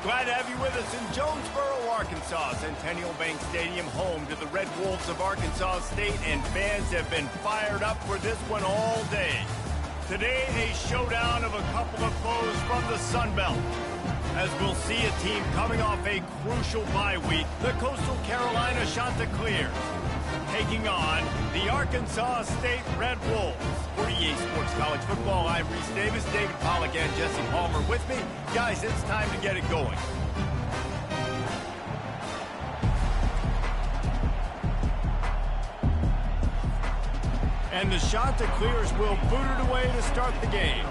Glad to have you with us in Jonesboro, Arkansas. Centennial Bank Stadium, home to the Red Wolves of Arkansas State, and fans have been fired up for this one all day. Today, a showdown of a couple of foes from the Sun Belt, as we'll see a team coming off a crucial bye week, the Coastal Carolina Chanticleers, taking on the Arkansas State Red Wolves. For EA Sports College Football, I'm Reese Davis, David Pollack, and Jesse Palmer with me. Guys, it's time to get it going. And the Chanticleers will boot it away to start the game.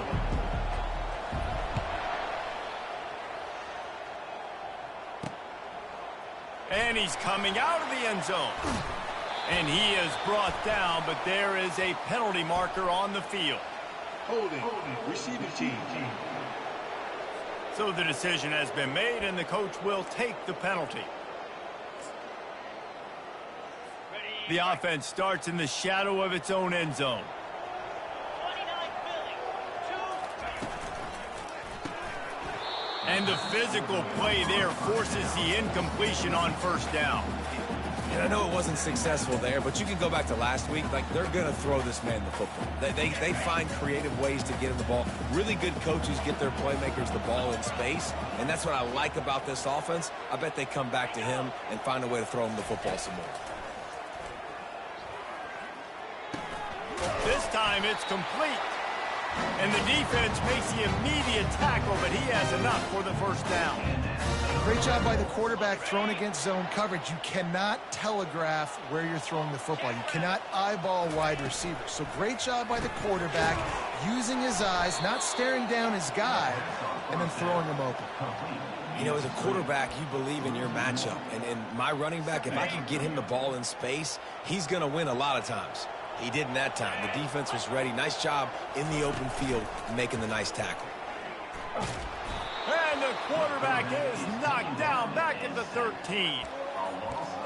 And he's coming out of the end zone. And he is brought down, but there is a penalty marker on the field. Holding, receiving team. So the decision has been made, and the coach will take the penalty. The offense starts in the shadow of its own end zone. And the physical play there forces the incompletion on first down. And I know it wasn't successful there, but you can go back to last week. Like, they're going to throw this man the football. They find creative ways to get him the ball. Really good coaches get their playmakers the ball in space, and that's what I like about this offense. I bet they come back to him and find a way to throw him the football some more. This time it's complete. And the defense makes the immediate tackle, but he has enough for the first down. Great job by the quarterback thrown against zone coverage. You cannot telegraph where you're throwing the football. You cannot eyeball wide receivers. So great job by the quarterback using his eyes, not staring down his guy, and then throwing him open. You know, as a quarterback, you believe in your matchup. And my running back, if I can get him the ball in space, he's going to win a lot of times. He didn't that time. The defense was ready. Nice job in the open field making the nice tackle. And the quarterback is knocked down back at the 13.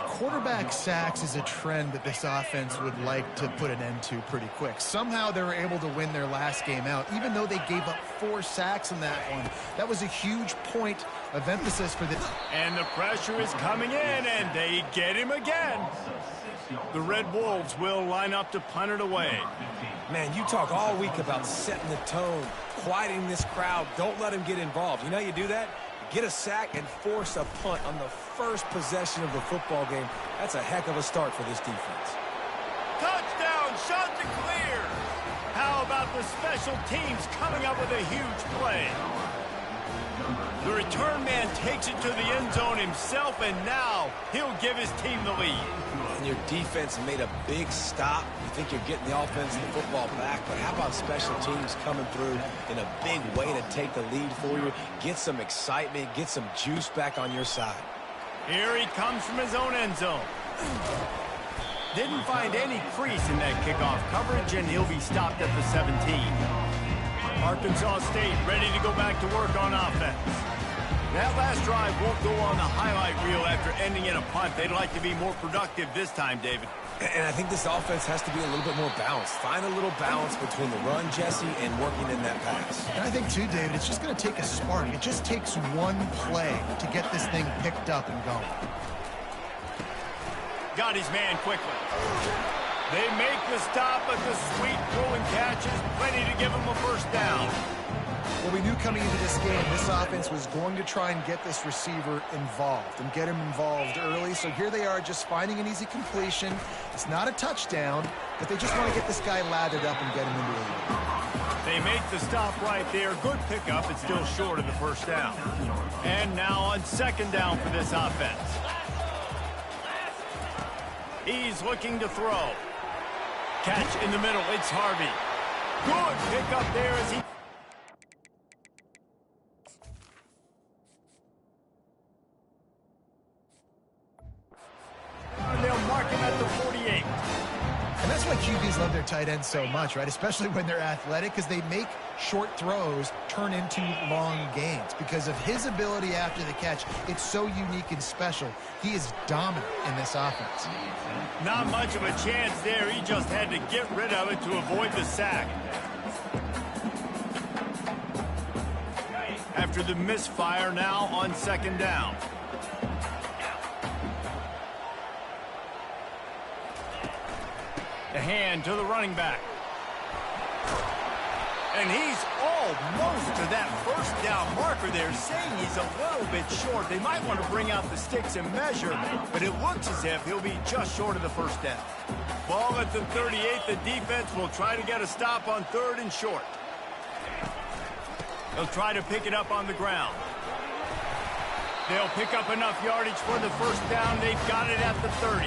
Quarterback sacks is a trend that this offense would like to put an end to pretty quick. Somehow they were able to win their last game out, even though they gave up 4 sacks in that one. That was a huge point of emphasis for this. And the pressure is coming in, and they get him again. The Red Wolves will line up to punt it away. Man, you talk all week about setting the tone, quieting this crowd. Don't let him get involved. You know how you do that? Get a sack and force a punt on the first possession of the football game. That's a heck of a start for this defense. Touchdown, Chanticleer! How about the special teams coming up with a huge play? The return man takes it to the end zone himself, and now he'll give his team the lead. And your defense made a big stop. You think you're getting the offense and the football back, but how about special teams coming through in a big way to take the lead for you, get some excitement, get some juice back on your side. Here he comes from his own end zone. Didn't find any crease in that kickoff coverage, and he'll be stopped at the 17. Arkansas State ready to go back to work on offense. That last drive won't go on the highlight reel after ending in a punt. They'd like to be more productive this time, David. And I think this offense has to be a little bit more balanced. Find a little balance between the run, Jesse, and working in that pass. And I think, too, David, it's just going to take a spark. It just takes one play to get this thing picked up and going. Got his man quickly. They make the stop, but the sweet throw and catch is plenty to give him a first down. Well, we knew coming into this game, this offense was going to try and get this receiver involved and get him involved early. So here they are just finding an easy completion. It's not a touchdown, but they just want to get this guy lathered up and get him into a lead. They make the stop right there. Good pickup. It's still short of the first down. And now on second down for this offense. He's looking to throw. Catch in the middle. It's Harvey. Good pickup there as he... They'll mark him at the 48. And that's why QBs love their tight ends so much, right? Especially when they're athletic, because they make short throws turn into long gains. Because of his ability after the catch, it's so unique and special. He is dominant in this offense. Not much of a chance there. He just had to get rid of it to avoid the sack. After after the misfire now on second down. The hand to the running back. And he's almost to that first down marker there, saying he's a little bit short. They might want to bring out the sticks and measure, but it looks as if he'll be just short of the first down. Ball at the 38. The defense will try to get a stop on third and short. They'll try to pick it up on the ground. They'll pick up enough yardage for the first down. They've got it at the 30.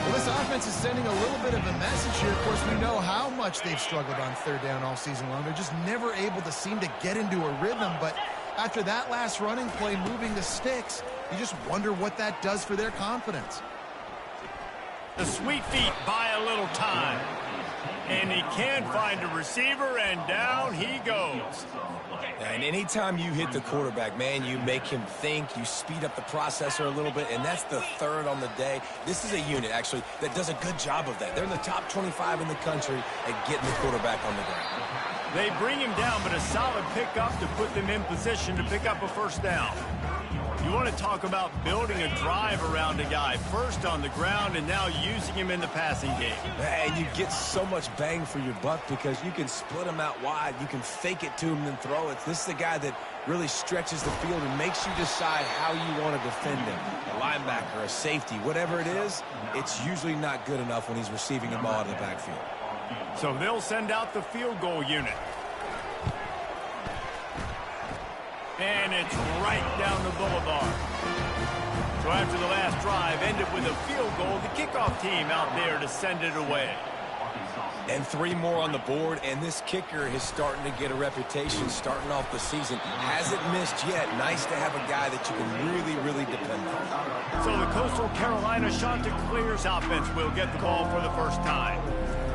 Well, this offense is sending a little bit of a message here. Of course, we know how much they've struggled on third down all season long. They're just never able to seem to get into a rhythm. But after that last running play, moving the sticks, you just wonder what that does for their confidence. The sweet feet buy a little time. And he can find a receiver, and down he goes. And anytime you hit the quarterback, man, you make him think, you speed up the processor a little bit, and that's the third on the day. This is a unit, actually, that does a good job of that. They're in the top 25 in the country at getting the quarterback on the ground. They bring him down, but a solid pickup to put them in position to pick up a first down. You want to talk about building a drive around a guy, first on the ground and now using him in the passing game. And you get so much bang for your buck because you can split him out wide. You can fake it to him and throw it. This is the guy that really stretches the field and makes you decide how you want to defend him. A linebacker, a safety, whatever it is, it's usually not good enough when he's receiving the ball out of the backfield. So they'll send out the field goal unit. And it's right down the boulevard. So after the last drive ended with a field goal, the kickoff team out there to send it away. And 3 more on the board, and this kicker is starting to get a reputation starting off the season. Hasn't missed yet. Nice to have a guy that you can really, really depend on. So the Coastal Carolina Chanticleers offense will get the ball for the first time.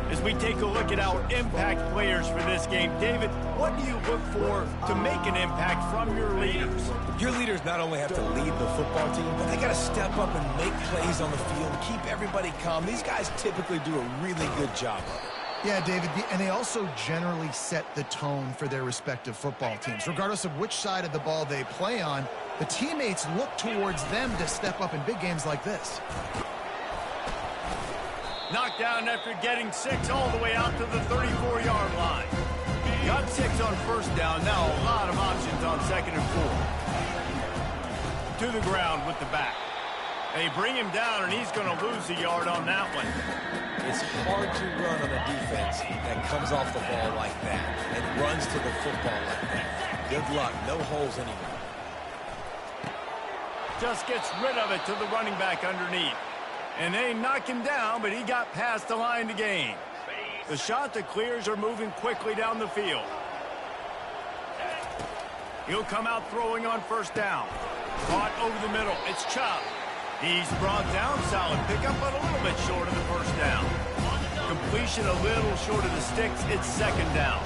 As we take a look at our impact players for this game, David, what do you look for to make an impact from your leaders? Your leaders not only have to lead the football team, but they got to step up and make plays on the field, keep everybody calm. These guys typically do a really good job of it. Yeah, David, and they also generally set the tone for their respective football teams. Regardless of which side of the ball they play on, the teammates look towards them to step up in big games like this. Knocked down after getting 6 all the way out to the 34-yard line. Got 6 on first down. Now a lot of options on second and 4. To the ground with the back. They bring him down, and he's going to lose a yard on that one. It's hard to run on a defense that comes off the ball like that and runs to the football like that. Good luck. No holes anywhere. Just gets rid of it to the running back underneath. And they knock him down, but he got past the line to gain. The Chanticleers are moving quickly down the field. He'll come out throwing on first down. Caught over the middle. It's Chubb. He's brought down. Solid pickup, but a little bit short of the first down. Completion a little short of the sticks. It's second down.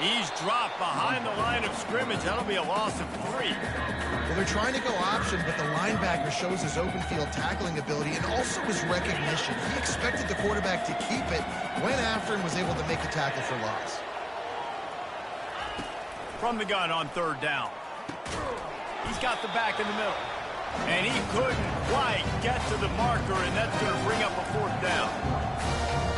He's dropped behind the line of scrimmage. That'll be a loss of 3. Well, they're trying to go option, but the linebacker shows his open field tackling ability and also his recognition. He expected the quarterback to keep it, went after and was able to make the tackle for loss. From the gun on third down. He's got the back in the middle. And he couldn't quite get to the marker, and that's going to bring up a fourth down.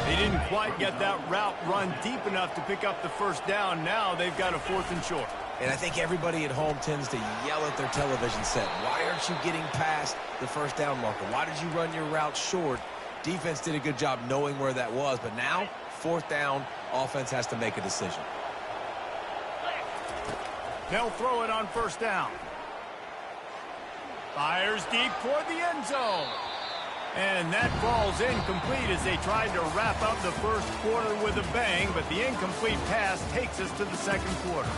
They didn't quite get that route run deep enough to pick up the first down. Now they've got a 4th and short. And I think everybody at home tends to yell at their television set. Why aren't you getting past the first down marker? Why did you run your route short? Defense did a good job knowing where that was. But now, 4th down, offense has to make a decision. They'll throw it on first down. Fires deep toward the end zone. And that falls incomplete as they tried to wrap up the first quarter with a bang, but the incomplete pass takes us to the second quarter.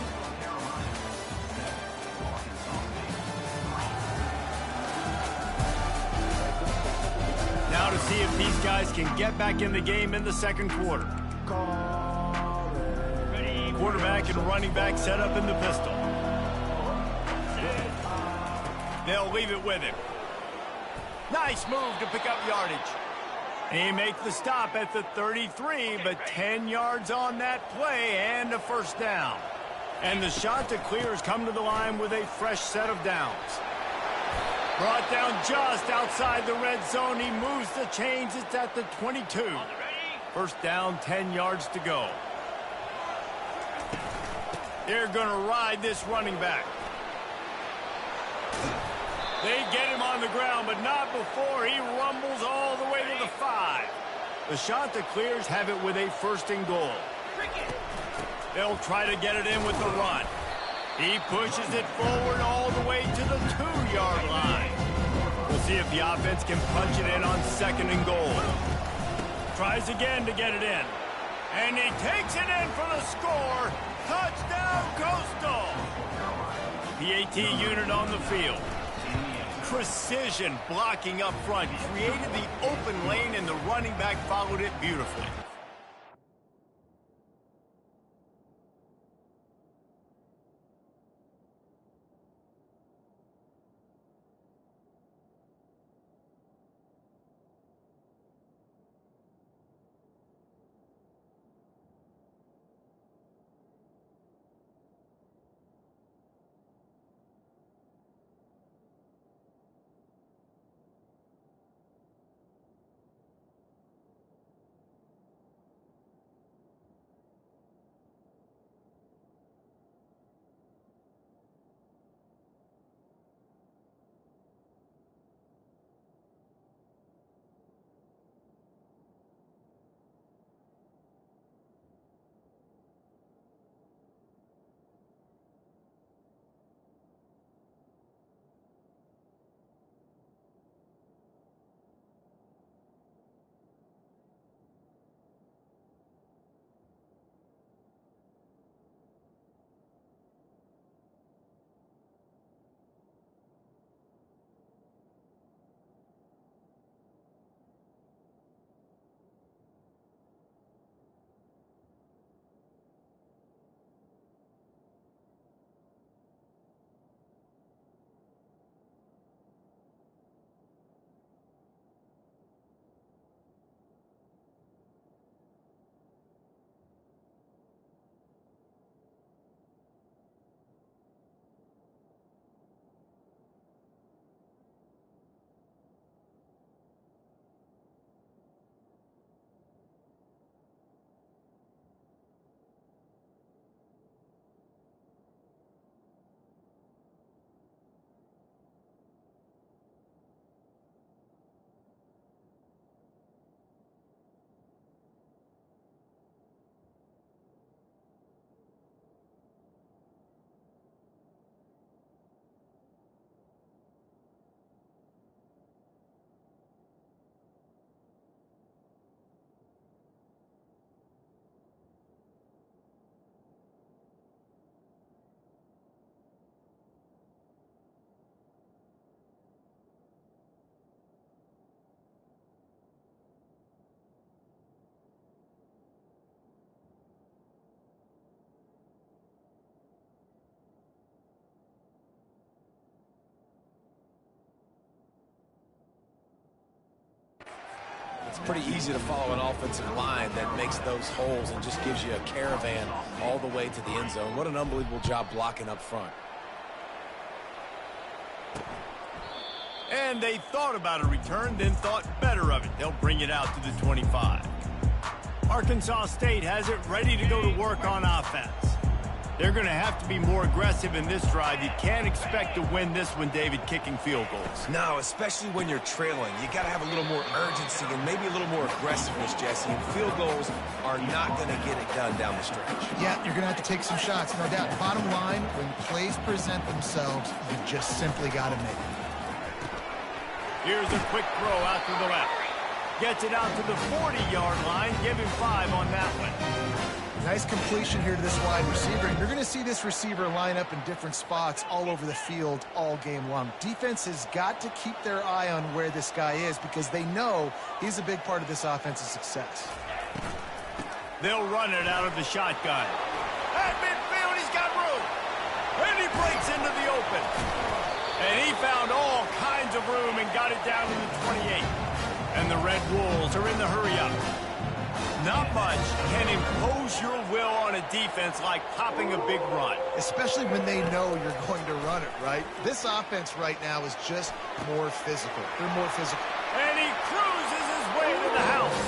Now to see if these guys can get back in the game in the second quarter. Quarterback and running back set up in the pistol. They'll leave it with him. Nice move to pick up yardage. He makes the stop at the 33, but 10 yards on that play and a first down. And the Chanticleers come to the line with a fresh set of downs. Brought down just outside the red zone. He moves the chains. It's at the 22. First down, 10 yards to go. They're going to ride this running back. They get him on the ground, but not before he rumbles all the way to the 5. The Chanticleers have it with a first and goal. They'll try to get it in with the run. He pushes it forward all the way to the 2-yard line. We'll see if the offense can punch it in on second and goal. Tries again to get it in. And he takes it in for the score. Touchdown, Coastal! PAT unit on the field. Precision blocking up front. Created the open lane, and the running back followed it beautifully. It's pretty easy to follow an offensive line that makes those holes and just gives you a caravan all the way to the end zone. What an unbelievable job blocking up front. And they thought about a return, then thought better of it. They'll bring it out to the 25. Arkansas State has it ready to go to work on offense. They're going to have to be more aggressive in this drive. You can't expect to win this one, David, kicking field goals. No, especially when you're trailing. You got to have a little more urgency and maybe a little more aggressiveness, Jesse. And field goals are not going to get it done down the stretch. Yeah, you're going to have to take some shots, no doubt. Bottom line, when plays present themselves, you just simply got to make it. Here's a quick throw out to the left. Gets it out to the 40-yard line. Give him 5 on that one. Nice completion here to this wide receiver. And you're going to see this receiver line up in different spots all over the field all game long. Defense has got to keep their eye on where this guy is because they know he's a big part of this offense's success. They'll run it out of the shotgun. At midfield, he's got room. And he breaks into the open. And he found all kinds of room and got it down to the 28. And the Red Wolves are in the hurry-up. Not much can impose your will on a defense like popping a big run. Especially when they know you're going to run it, right? This offense right now is just more physical. They're more physical. And he cruises his way to the house.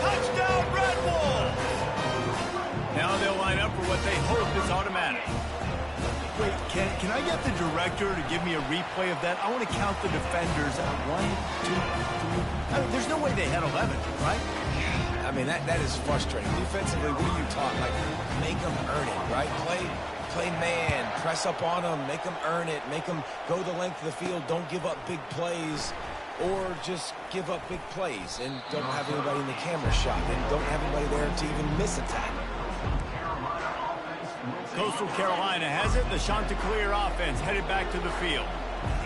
Touchdown, Red Wolves! Now they'll line up for what they hope is automatic. Wait, can I get the director to give me a replay of that? I want to count the defenders. 1, 2, 3. I mean, there's no way they had 11, right? I mean, that is frustrating. Defensively, what are you taught? Like, make them earn it, right? Play man, press up on them, make them earn it, make them go the length of the field, don't give up big plays, or just give up big plays and don't have anybody in the camera shot and don't have anybody there to even miss a tackle. Coastal Carolina has it. The Chanticleer offense headed back to the field.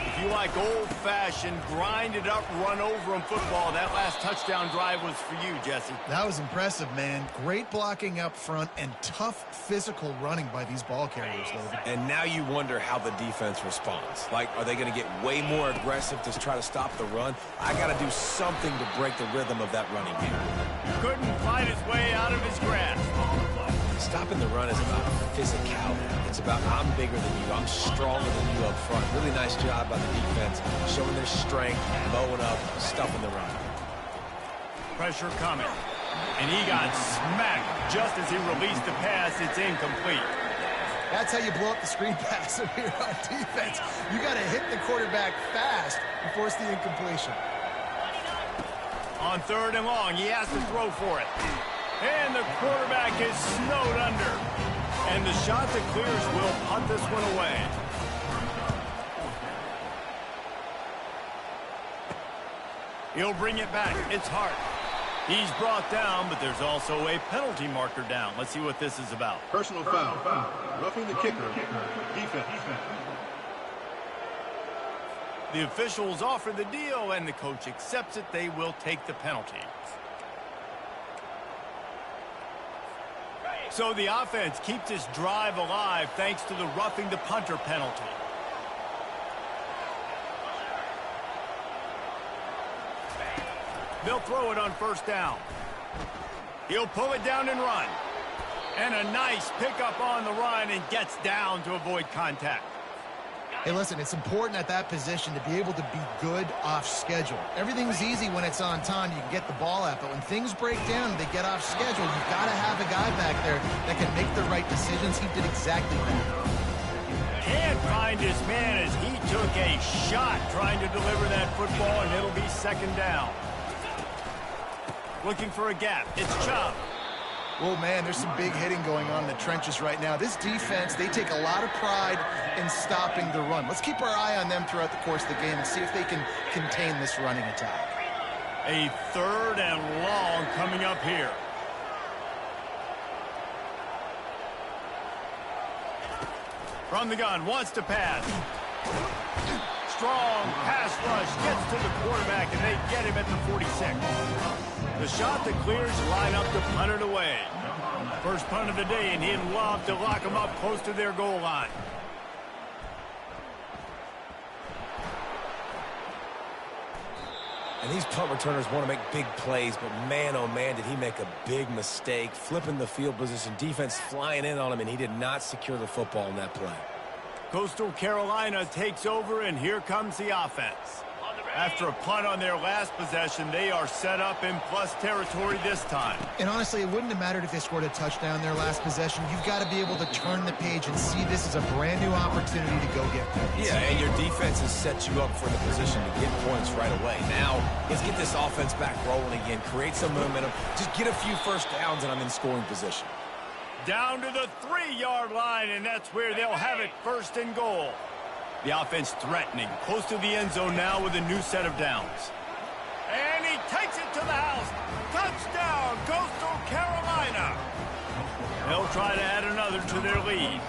If you like old-fashioned, grind-it-up, run-over-'em football, that last touchdown drive was for you, Jesse. That was impressive, man. Great blocking up front and tough physical running by these ball carriers, David. And now you wonder how the defense responds. Like, are they going to get way more aggressive to try to stop the run? I got to do something to break the rhythm of that running game. Couldn't fight his way out of his grasp. Stopping the run is about physicality. It's about I'm bigger than you, I'm stronger than you up front. Really nice job by the defense, showing their strength, mowing up, stuffing the run. Pressure coming. And he got smacked just as he released the pass. It's incomplete. That's how you blow up the screen pass here on defense. You got to hit the quarterback fast and force the incompletion. On 3rd and long, he has to throw for it. And the quarterback is snowed under. And the Chanticleers will punt this one away. He'll bring it back. It's Hart. He's brought down, but there's also a penalty marker down. Let's see what this is about. Personal foul. Roughing the kicker. Defense. The officials offer the deal, and the coach accepts it. They will take the penalty. So the offense keeps this drive alive thanks to the roughing the punter penalty. They'll throw it on 1st down. He'll pull it down and run. And a nice pickup on the run and gets down to avoid contact. Hey, listen, it's important at that position to be able to be good off schedule. Everything's easy when it's on time. You can get the ball out. But when things break down and they get off schedule, you've got to have a guy back there that can make the right decisions. He did exactly that. Can't find his man as he took a shot trying to deliver that football, and it'll be 2nd down. Looking for a gap. It's Chubb. Oh, man, there's some big hitting going on in the trenches right now. This defense, they take a lot of pride in stopping the run. Let's keep our eye on them throughout the course of the game and see if they can contain this running attack. A 3rd and long coming up here. From the gun, wants to pass. Strong pass rush, gets to the quarterback, and they get him at the 46. The Chanticleers line up to punt it away. First punt of the day, and he'd love to lock them up close to their goal line. And these punt returners want to make big plays, but man, oh man, did he make a big mistake. Flipping the field position, defense flying in on him, and he did not secure the football in that play. Coastal Carolina takes over, and here comes the offense. After a punt on their last possession, they are set up in plus territory this time. And honestly, it wouldn't have mattered if they scored a touchdown their last possession. You've got to be able to turn the page and see this as a brand new opportunity to go get points. Yeah, and your defense has set you up for the position to get points right away. Now, let's get this offense back rolling again, create some momentum, just get a few first downs, and I'm in scoring position. Down to the 3-yard line, and that's where they'll have it, 1st and goal. The offense threatening, close to the end zone now with a new set of downs. And he takes it to the house. Touchdown, Coastal Carolina. They'll try to add another to their lead.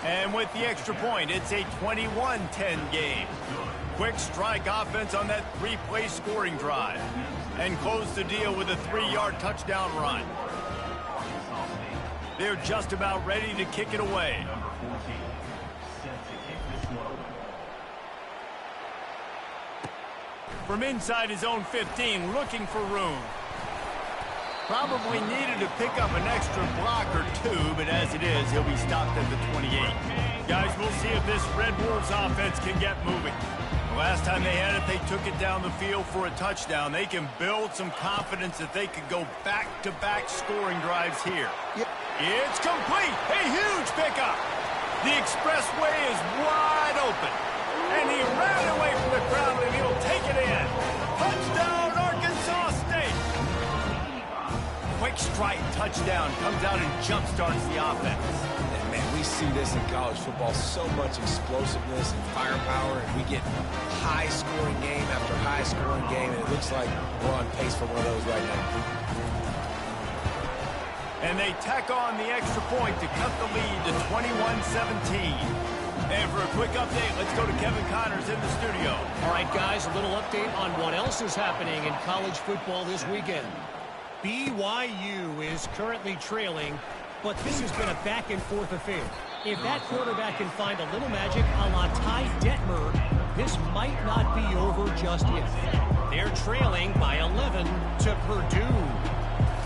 And with the extra point, it's a 21-10 game. Quick strike offense on that 3-play scoring drive. And close the deal with a 3-yard touchdown run. They're just about ready to kick it away. From inside his own 15, looking for room. Probably needed to pick up an extra block or two, but as it is, he'll be stopped at the 28. Guys, we'll see if this Red Wolves offense can get moving. The last time they had it, they took it down the field for a touchdown. They can build some confidence that they could go back-to-back scoring drives here. Yep. It's complete. A huge pickup. The expressway is wide open. And he ran away from the crowd, and he'll take it in. Touchdown, Arkansas State. Quick strike touchdown comes out and jump-starts the offense. And man, we see this in college football, so much explosiveness and firepower, and we get high-scoring game after high-scoring game, and it looks like we're on pace for one of those right now. And they tack on the extra point to cut the lead to 21-17. And for a quick update, let's go to Kevin Connors in the studio. All right, guys, a little update on what else is happening in college football this weekend. BYU is currently trailing, but this has been a back-and-forth affair. If that quarterback can find a little magic a la Ty Detmer, this might not be over just yet. They're trailing by 11 to Purdue.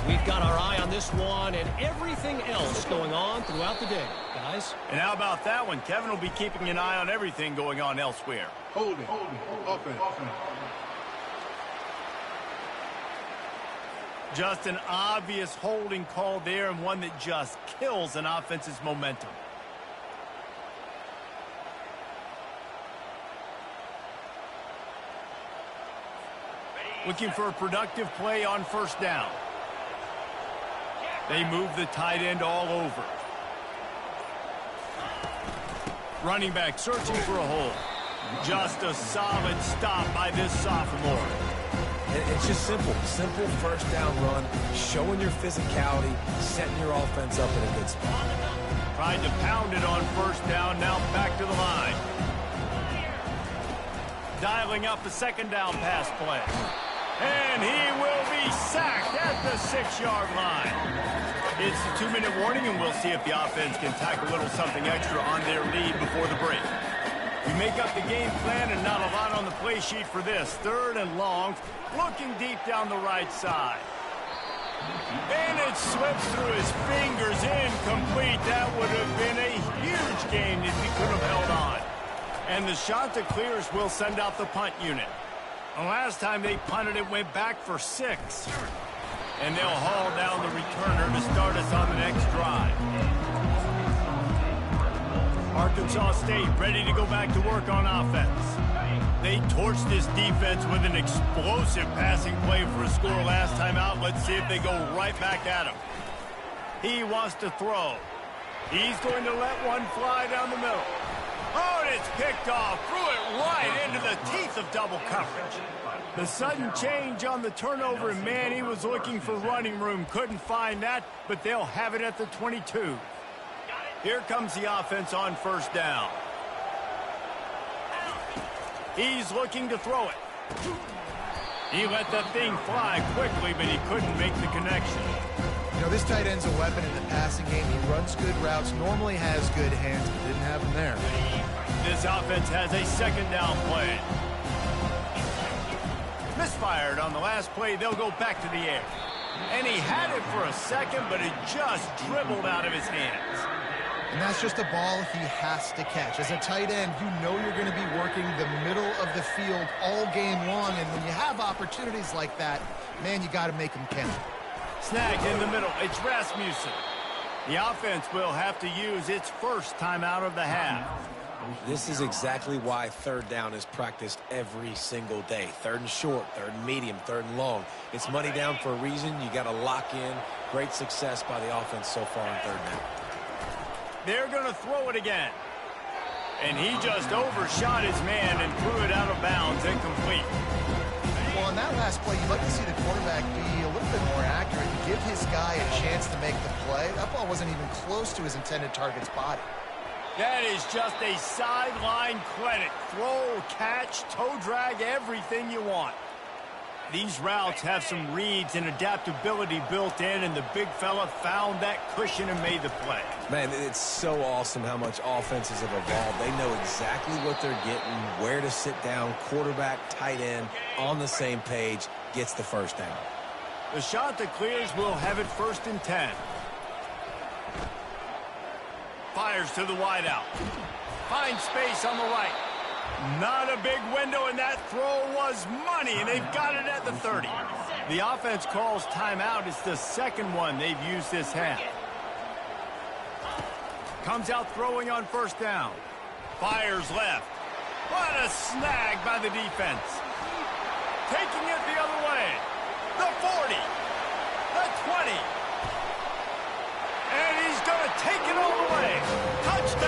We've got our eye on this one and everything else going on throughout the day, guys. And how about that one? Kevin will be keeping an eye on everything going on elsewhere. Hold it. Offense. Just an obvious holding call there, and one that just kills an offense's momentum. Looking for a productive play on first down. They move the tight end all over. Running back searching for a hole. Just a solid stop by this sophomore. It's just simple first down run, showing your physicality, setting your offense up in a good spot. Tried to pound it on first down, now back to the line. Dialing up a second down pass play. And he will be sacked at the 6-yard line. It's the 2-minute warning, and we'll see if the offense can tack a little something extra on their lead before the break. We make up the game plan and not a lot on the play sheet for this. 3rd and long, looking deep down the right side. And it slips through his fingers, incomplete. That would have been a huge gain if he could have held on. And the Chanticleers will send out the punt unit. The last time they punted, it went back for 6. And they'll haul down the returner to start us on the next drive. Arkansas State ready to go back to work on offense. They torched this defense with an explosive passing play for a score last time out. Let's see if they go right back at him. He wants to throw. He's going to let one fly down the middle. Oh, and it's picked off. Threw it right into the teeth of double coverage. The sudden change on the turnover, and man, he was looking for running room. Couldn't find that, but they'll have it at the 22. Here comes the offense on first down. He's looking to throw it. He let that thing fly quickly, but he couldn't make the connection. You know, this tight end's a weapon in the passing game. He runs good routes, normally has good hands, but didn't have them there. This offense has a second down play. Misfired on the last play. They'll go back to the air. And he had it for a second, but it just dribbled out of his hands. And that's just a ball he has to catch. As a tight end, you know you're going to be working the middle of the field all game long, and when you have opportunities like that, man, you got to make them count. Snagged in the middle. It's Rasmussen. The offense will have to use its first timeout of the half. This is exactly why 3rd down is practiced every single day. 3rd and short, 3rd and medium, 3rd and long. It's money down for a reason. You got to lock in. Great success by the offense so far on 3rd down. They're going to throw it again. And he just overshot his man and threw it out of bounds, incomplete. Well, on that last play, you'd like to see the quarterback be a little bit more accurate and give his guy a chance to make the play. That ball wasn't even close to his intended target's body. That is just a sideline credit. Throw, catch, toe drag, everything you want. These routes have some reads and adaptability built in, and the big fella found that cushion and made the play. Man, it's so awesome how much offenses have evolved. They know exactly what they're getting, where to sit down, quarterback, tight end, on the same page, gets the first down. The shot that clears will have it 1st and 10. Fires to the wideout. Finds space on the right. Not a big window, and that throw was money, and they've got it at the 30. The offense calls timeout. It's the second one they've used this half. Comes out throwing on 1st down. Fires left. What a snag by the defense. Taking it the other way. The 40. The 20. And he's going to take it all the way. Touchdown.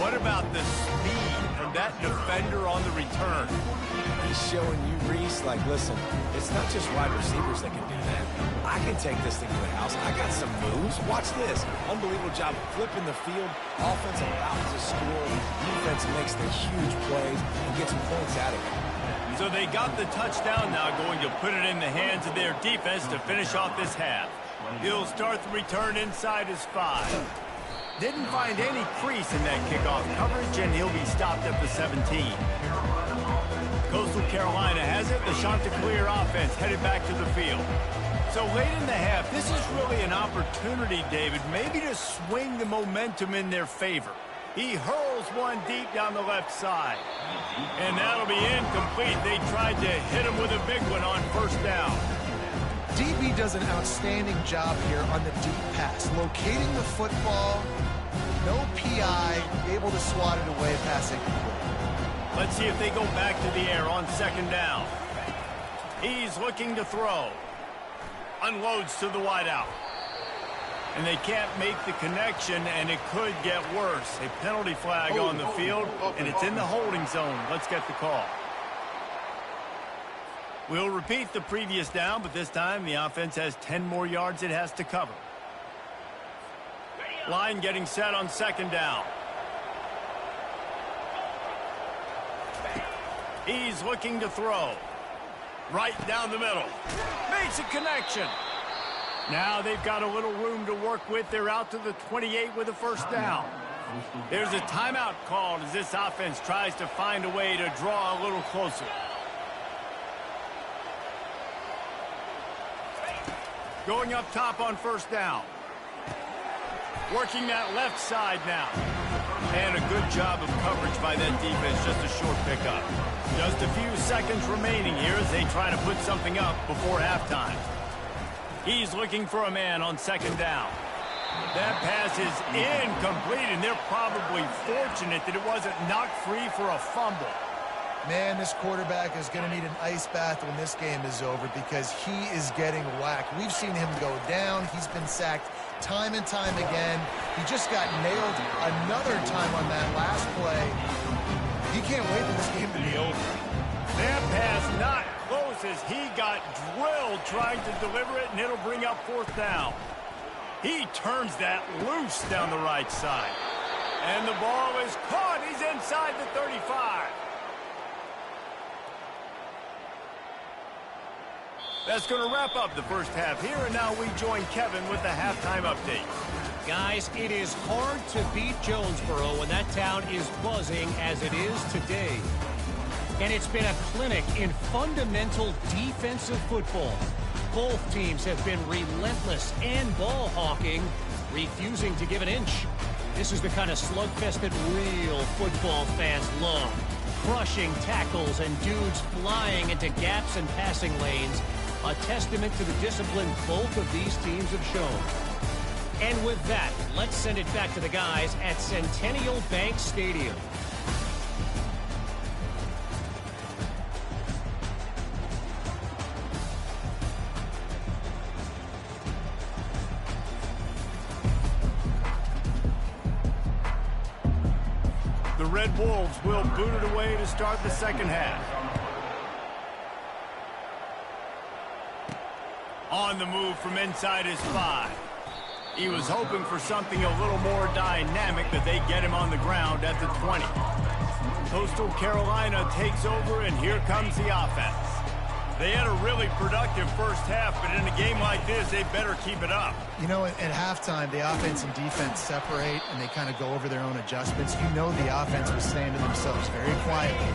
What about the speed from that defender on the return? He's showing you, Reese, like, listen, it's not just wide receivers that can do that. I can take this thing to the house. I got some moves. Watch this. Unbelievable job flipping the field. Offense about to score. Defense makes the huge plays and gets some points out of it. So they got the touchdown now, going to put it in the hands of their defense to finish off this half. He'll start the return inside his 5. Didn't find any crease in that kickoff coverage, and he'll be stopped at the 17. Coastal Carolina has it. The Chanticleer offense headed back to the field. So late in the half, this is really an opportunity, David, maybe to swing the momentum in their favor. He hurls one deep down the left side. And that'll be incomplete. They tried to hit him with a big one on 1st down. DB does an outstanding job here on the deep pass, locating the football, no PI, able to swat it away, passing. Let's see if they go back to the air on 2nd down. He's looking to throw. Unloads to the wideout. And they can't make the connection, and it could get worse. A penalty flag on the field, and it's in the holding zone. Let's get the call. We'll repeat the previous down, but this time the offense has 10 more yards it has to cover. Line getting set on 2nd down. He's looking to throw. Right down the middle. Makes a connection. Now they've got a little room to work with. They're out to the 28 with a 1st down. There's a timeout called as this offense tries to find a way to draw a little closer. Going up top on first down. Working that left side now. And a good job of coverage by that defense, just a short pickup. Just a few seconds remaining here as they try to put something up before halftime. He's looking for a man on second down. That pass is incomplete, and they're probably fortunate that it wasn't knocked free for a fumble. Man, this quarterback is going to need an ice bath when this game is over because he is getting whacked. We've seen him go down. He's been sacked time and time again. He just got nailed another time on that last play. He can't wait for this game to be over. That pass not close as he got drilled trying to deliver it, and it'll bring up fourth down. He turns that loose down the right side. And the ball is caught. He's inside the 35. That's going to wrap up the first half here, and now we join Kevin with the halftime update. Guys, it is hard to beat Jonesboro when that town is buzzing as it is today. And it's been a clinic in fundamental defensive football. Both teams have been relentless and ball hawking, refusing to give an inch. This is the kind of slugfest that real football fans love. Crushing tackles and dudes flying into gaps and passing lanes. A testament to the discipline both of these teams have shown. And with that, let's send it back to the guys at Centennial Bank Stadium. The Red Wolves will boot it away to start the second half. On the move from inside his 5. He was hoping for something a little more dynamic, but they get him on the ground at the 20. Coastal Carolina takes over, and here comes the offense. They had a really productive first half, but in a game like this, they better keep it up. You know, at halftime, the offense and defense separate, and they kind of go over their own adjustments. You know the offense was saying to themselves very quietly,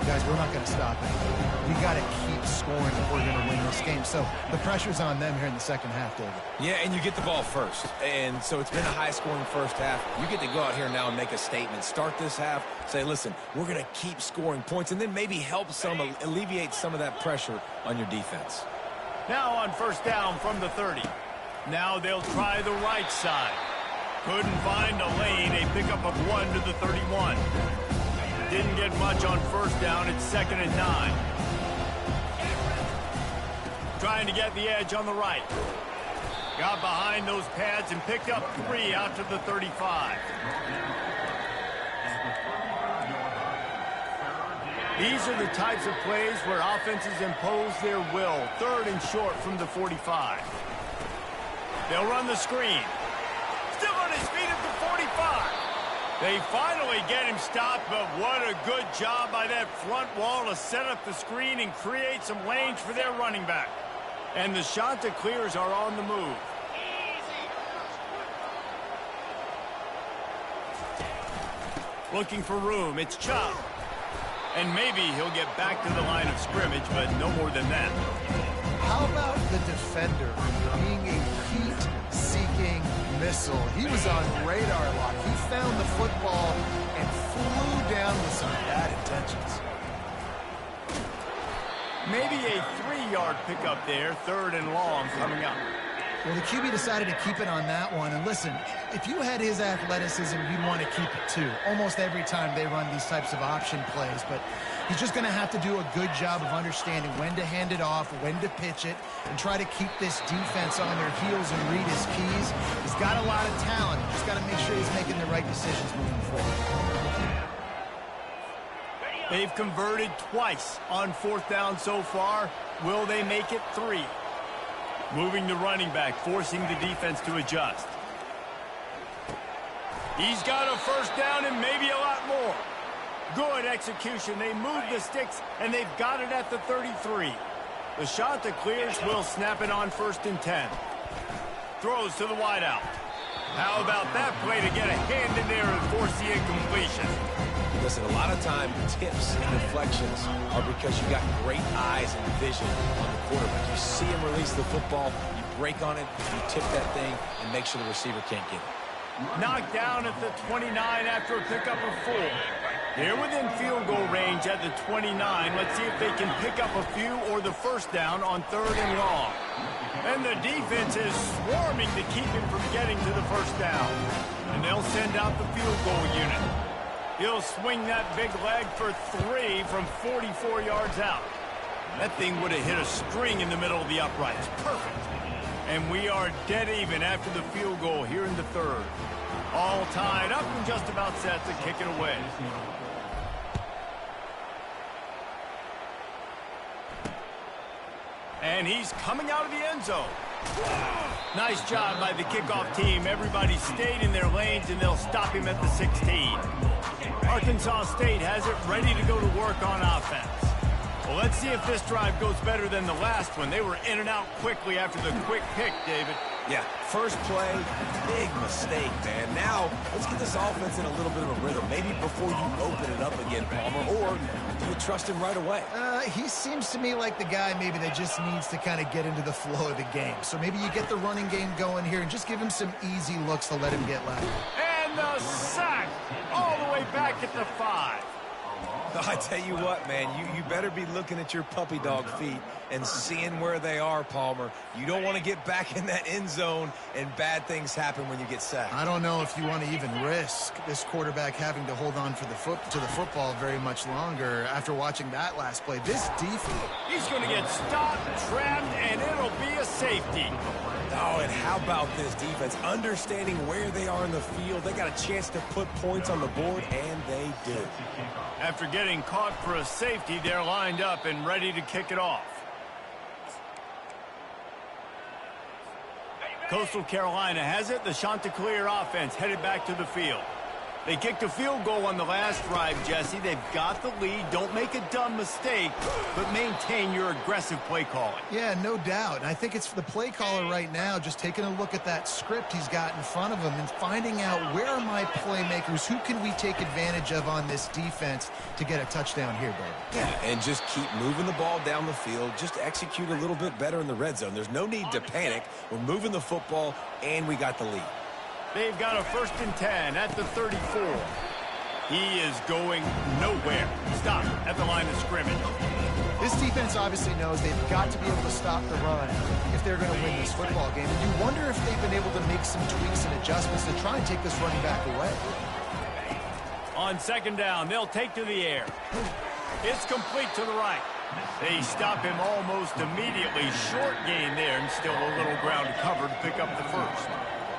guys, we're not going to stop anything. We got to keep scoring if we're going to win this game. So the pressure's on them here in the second half, David. Yeah, and you get the ball first. And so it's been a high-scoring first half. You get to go out here now and make a statement. Start this half, say, listen, we're going to keep scoring points, and then maybe help alleviate some of that pressure on your defense. Now on first down from the 30. Now they'll try the right side. Couldn't find a lane. A pickup of 1 to the 31. Didn't get much on first down. It's 2nd and 9. Trying to get the edge on the right. Got behind those pads and picked up 3 out to the 35. These are the types of plays where offenses impose their will. 3rd and short from the 45. They'll run the screen. Still on his feet at the 45. They finally get him stopped, but what a good job by that front wall to set up the screen and create some lanes for their running back. And the Chanticleers are on the move. Looking for room. It's Chubb. And maybe he'll get back to the line of scrimmage, but no more than that. How about the defender being a heat-seeking missile? He was on radar lock. He found the football and flew down with some bad intentions. Maybe a 3-yard pickup there, 3rd and long coming up. Well, the QB decided to keep it on that one. And listen, if you had his athleticism, you'd want to keep it too. Almost every time they run these types of option plays. But he's just going to have to do a good job of understanding when to hand it off, when to pitch it, and try to keep this defense on their heels and read his keys. He's got a lot of talent. He's just got to make sure he's making the right decisions moving forward. They've converted twice on 4th down so far. Will they make it 3? Moving the running back, forcing the defense to adjust. He's got a first down and maybe a lot more. Good execution. They move the sticks, and they've got it at the 33. The Chanticleers will snap it on 1st and 10. Throws to the wideout. How about that play to get a hand in there and force the incompletion? Listen, a lot of time, tips and deflections are because you got great eyes and vision on the quarterback. You see him release the football, you break on it, you tip that thing, and make sure the receiver can't get it. Knocked down at the 29 after a pickup of 4. They're within field goal range at the 29. Let's see if they can pick up a few or the first down on 3rd and long. And the defense is swarming to keep him from getting to the first down. And they'll send out the field goal unit. He'll swing that big leg for 3 from 44 yards out. That thing would have hit a string in the middle of the uprights. Perfect. And we are dead even after the field goal here in the 3rd. All tied up and just about set to kick it away. And he's coming out of the end zone. Nice job by the kickoff team. Everybody stayed in their lanes, and they'll stop him at the 16. Arkansas State has it ready to go to work on offense. Well, let's see if this drive goes better than the last one. They were in and out quickly after the quick pick, David. Yeah, first play, big mistake, man. Now, let's get this offense in a little bit of a rhythm. Maybe before you open it up again, Palmer, or do you trust him right away? He seems to me like the guy maybe that just needs to kind of get into the flow of the game. So maybe you get the running game going here and just give him some easy looks to let him get left. And the sack all the way back at the 5. I tell you what, man, you better be looking at your puppy dog feet and seeing where they are, Palmer. You don't want to get back in that end zone and bad things happen when you get sacked. I don't know if you want to even risk this quarterback having to hold on for the football very much longer after watching that last play. This defense. He's going to get stopped, trapped, and it'll be a safety. Oh, and how about this defense? Understanding where they are in the field. They got a chance to put points on the board, and they did. After getting caught for a safety, they're lined up and ready to kick it off. Coastal Carolina has it. The Chanticleer offense headed back to the field. They kicked a field goal on the last drive, Jesse. They've got the lead. Don't make a dumb mistake, but maintain your aggressive play calling. Yeah, no doubt. And I think it's the play caller right now just taking a look at that script he's got in front of him and finding out where are my playmakers, who can we take advantage of on this defense to get a touchdown here, David. Yeah, and just keep moving the ball down the field. Just execute a little bit better in the red zone. There's no need to panic. We're moving the football, and we got the lead. They've got a 1st and 10 at the 34. He is going nowhere. Stop at the line of scrimmage. This defense obviously knows they've got to be able to stop the run if they're going to win this football game. And you wonder if they've been able to make some tweaks and adjustments to try and take this running back away. On 2nd down, they'll take to the air. It's complete to the right. They stop him almost immediately. Short gain there, and still a little ground to cover to pick up the 1st.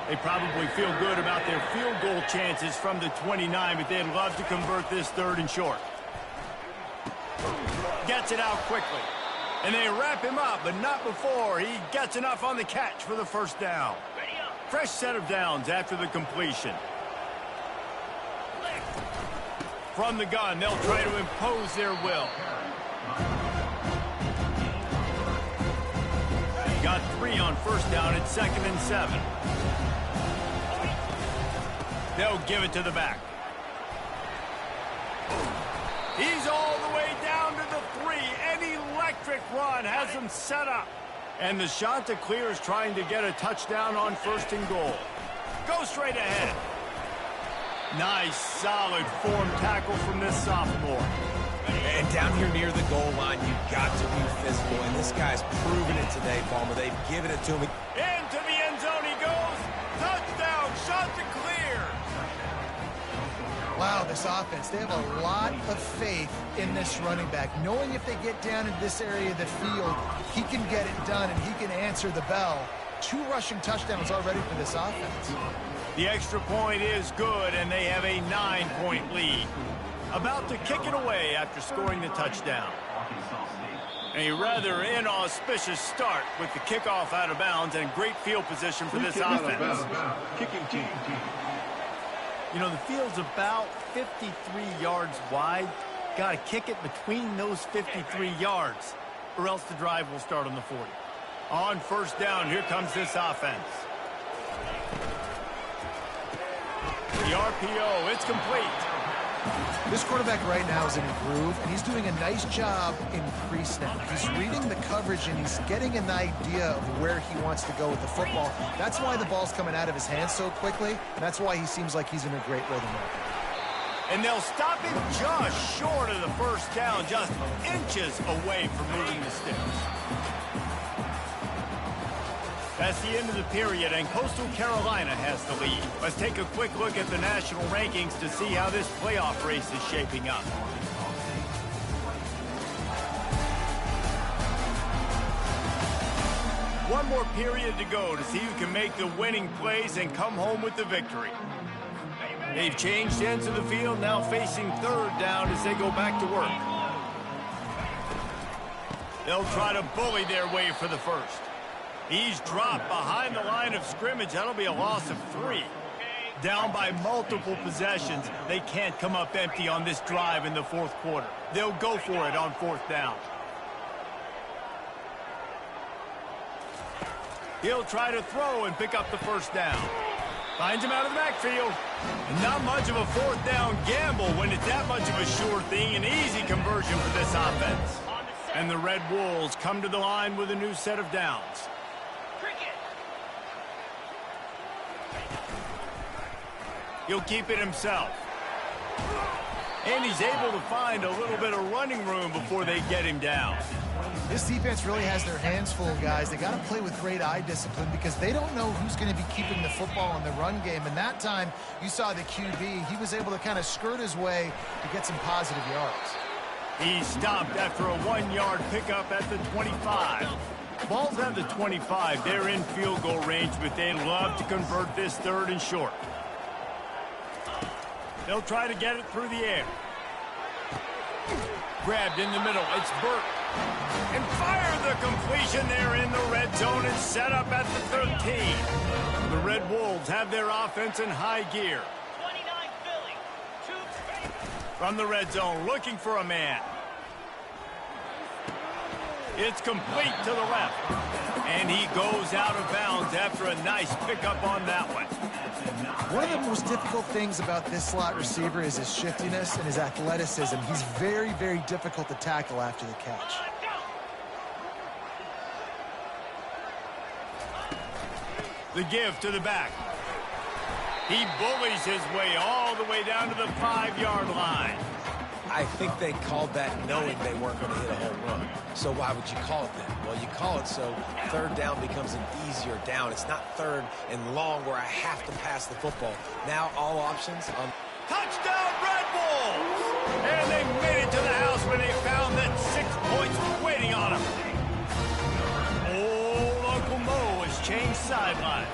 They probably feel good about their field goal chances from the 29, but they'd love to convert this 3rd and short. Gets it out quickly. And they wrap him up, but not before he gets enough on the catch for the 1st down. Fresh set of downs after the completion. From the gun, they'll try to impose their will. Got 3 on 1st down at 2nd and 7. They'll give it to the back. He's all the way down to the 3. An electric run has him set up. And the Chanticleer is trying to get a touchdown on 1st and goal. Go straight ahead. Nice, solid form tackle from this sophomore. And down here near the goal line, you've got to be physical. And this guy's proven it today, Palmer. They've given it to him. Into the end zone he goes. Touchdown, Chanticleer. Wow, this offense, they have a lot of faith in this running back, knowing if they get down in this area of the field, he can get it done and he can answer the bell. 2 rushing touchdowns already for this offense. The extra point is good, and they have a 9-point lead. About to kick it away after scoring the touchdown. A rather inauspicious start with the kickoff out of bounds and great field position for this offense. Kicking team. You know, the field's about 53 yards wide. Got to kick it between those 53 yards, or else the drive will start on the 40. On 1st down, here comes this offense. The RPO, it's complete. This quarterback right now is in a groove, and he's doing a nice job in pre-snap. He's reading the coverage, and he's getting an idea of where he wants to go with the football. That's why the ball's coming out of his hands so quickly, and that's why he seems like he's in a great rhythm right now. And they'll stop him just short of the first down, just inches away from moving the sticks. That's the end of the period, and Coastal Carolina has the lead. Let's take a quick look at the national rankings to see how this playoff race is shaping up. One more period to go to see who can make the winning plays and come home with the victory. They've changed ends of the field, now facing third down as they go back to work. They'll try to bully their way for the first. He's dropped behind the line of scrimmage. That'll be a loss of 3. Down by multiple possessions. They can't come up empty on this drive in the fourth quarter. They'll go for it on fourth down. He'll try to throw and pick up the first down. Finds him out of the backfield. Not much of a fourth down gamble when it's that much of a sure thing. An easy conversion for this offense. And the Red Wolves come to the line with a new set of downs. He'll keep it himself. And he's able to find a little bit of running room before they get him down. This defense really has their hands full, guys. They got to play with great eye discipline because they don't know who's going to be keeping the football in the run game. And that time, you saw the QB. He was able to kind of skirt his way to get some positive yards. He stopped after a 1-yard pickup at the 25. Ball's at the 25. They're in field goal range, but they'd love to convert this third and short. They'll try to get it through the air. Grabbed in the middle. It's Burt. And fire the completion there in the red zone and set up at the 13. The Red Wolves have their offense in high gear. From the red zone, looking for a man. It's complete to the left. And he goes out of bounds after a nice pickup on that one. One of the most difficult things about this slot receiver is his shiftiness and his athleticism. He's very, very difficult to tackle after the catch. The give to the back. He bullies his way all the way down to the 5-yard line. I think they called that knowing they weren't going to hit a home run. So why would you call it that? Well, you call it so third down becomes an easier down. It's not third and long where I have to pass the football. Now all options on... Touchdown, Red Wolves! And they made it to the house when they found that 6 points waiting on them. Old Uncle Mo has changed sidelines.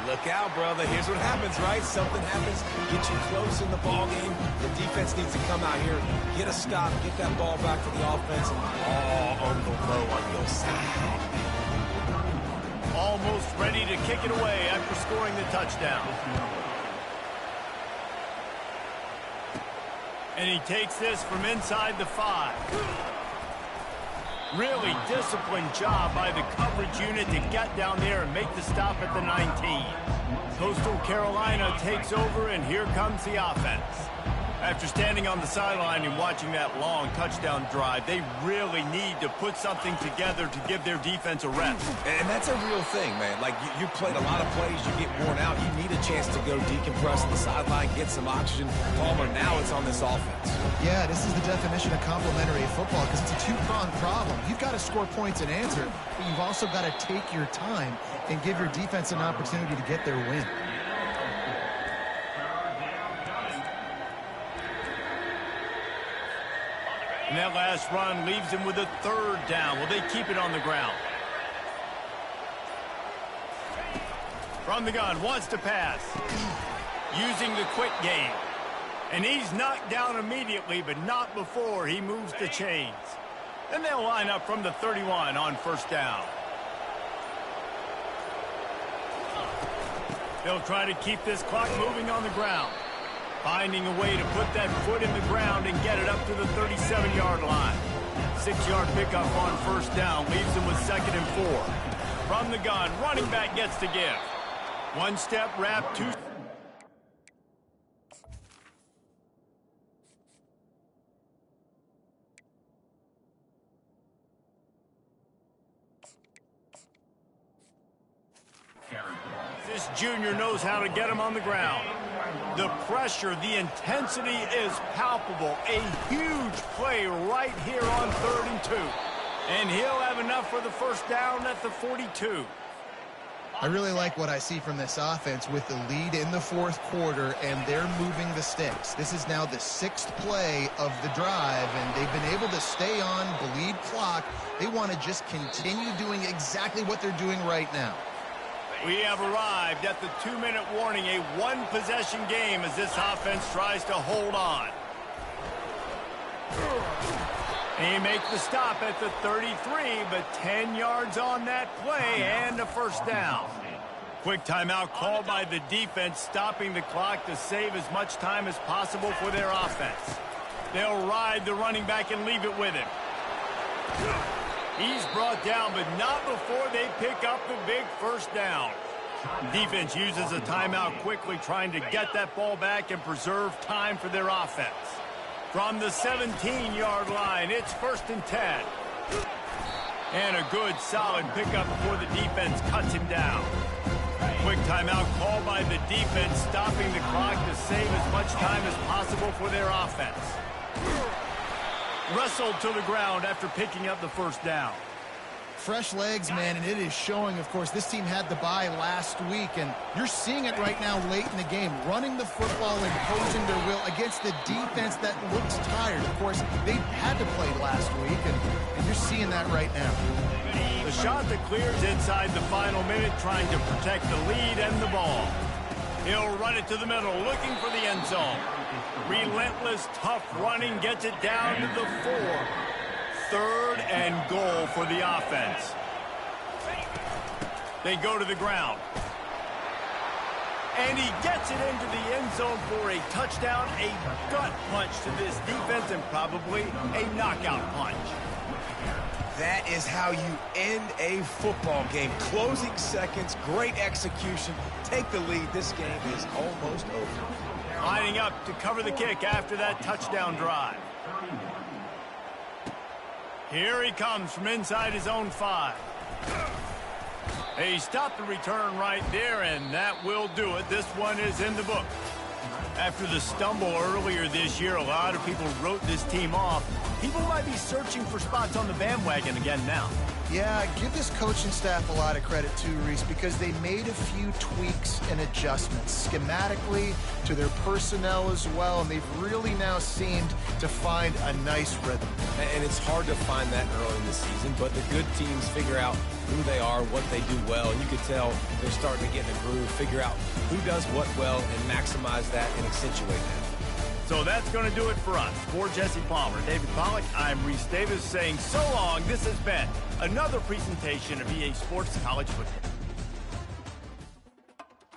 Look out, brother. Here's what happens, right? Something happens, get you close in the ball game. The defense needs to come out here, get a stop, get that ball back to the offense. Oh, Uncle Mo on your side. Almost ready to kick it away after scoring the touchdown. And he takes this from inside the 5. Really disciplined job by the coverage unit to get down there and make the stop at the 19. Coastal Carolina takes over, and here comes the offense. After standing on the sideline and watching that long touchdown drive, they really need to put something together to give their defense a rest. And that's a real thing, man. Like, you played a lot of plays, you get worn out, you need a chance to go decompress on the sideline, get some oxygen. Palmer, now it's on this offense. Yeah, this is the definition of complementary football because it's a two-pronged problem. You've got to score points and answer, but you've also got to take your time and give your defense an opportunity to get their win. And that last run leaves him with a third down. Will they keep it on the ground? From the gun, wants to pass. Using the quick game. And he's knocked down immediately, but not before he moves the chains. Then they'll line up from the 31 on first down. They'll try to keep this clock moving on the ground. Finding a way to put that foot in the ground and get it up to the 37-yard line. 6-yard pickup on first down leaves them with 2nd and 4. From the gun, running back gets to give. One step wrap, 2. This junior knows how to get him on the ground. The pressure, the intensity is palpable. A huge play right here on 3rd and 2. And he'll have enough for the first down at the 42. I really like what I see from this offense with the lead in the 4th quarter, and they're moving the sticks. This is now the 6th play of the drive, and they've been able to stay on, bleed clock. They want to just continue doing exactly what they're doing right now. We have arrived at the 2-minute warning, a one-possession game as this offense tries to hold on. He makes the stop at the 33, but 10 yards on that play and a first down. Quick timeout called by the defense, stopping the clock to save as much time as possible for their offense. They'll ride the running back and leave it with him. He's brought down, but not before they pick up the big first down. Defense uses a timeout quickly, trying to get that ball back and preserve time for their offense. From the 17-yard line, it's 1st and 10. And a good, solid pickup before the defense cuts him down. Quick timeout called by the defense, stopping the clock to save as much time as possible for their offense. Wrestled to the ground after picking up the first down. Fresh legs, man, and it is showing. Of course, this team had the bye last week, and you're seeing it right now late in the game, running the football, imposing their will against the defense that looks tired. Of course, they had to play last week, and you're seeing that right now. The shot that clears inside the final minute, trying to protect the lead and the ball. He'll run it to the middle, looking for the end zone. Relentless, tough running gets it down to the 4. 3rd and goal for the offense. They go to the ground. And he gets it into the end zone for a touchdown, a gut punch to this defense, and probably a knockout punch. That is how you end a football game. Closing seconds, great execution. Take the lead. This game is almost over. Lining up to cover the kick after that touchdown drive. Here he comes from inside his own 5. He stopped the return right there, and that will do it. This one is in the book. After the stumble earlier this year, a lot of people wrote this team off. People might be searching for spots on the bandwagon again now. Yeah, give this coaching staff a lot of credit too, Reese, because they made a few tweaks and adjustments schematically to their personnel as well, and they've really now seemed to find a nice rhythm. And it's hard to find that early in the season, but the good teams figure out who they are, what they do well, and you can tell they're starting to get in a groove, figure out who does what well, and maximize that and accentuate that. So that's going to do it for us. For Jesse Palmer, David Pollack, I'm Reese Davis saying so long. This has been another presentation of EA Sports College Football.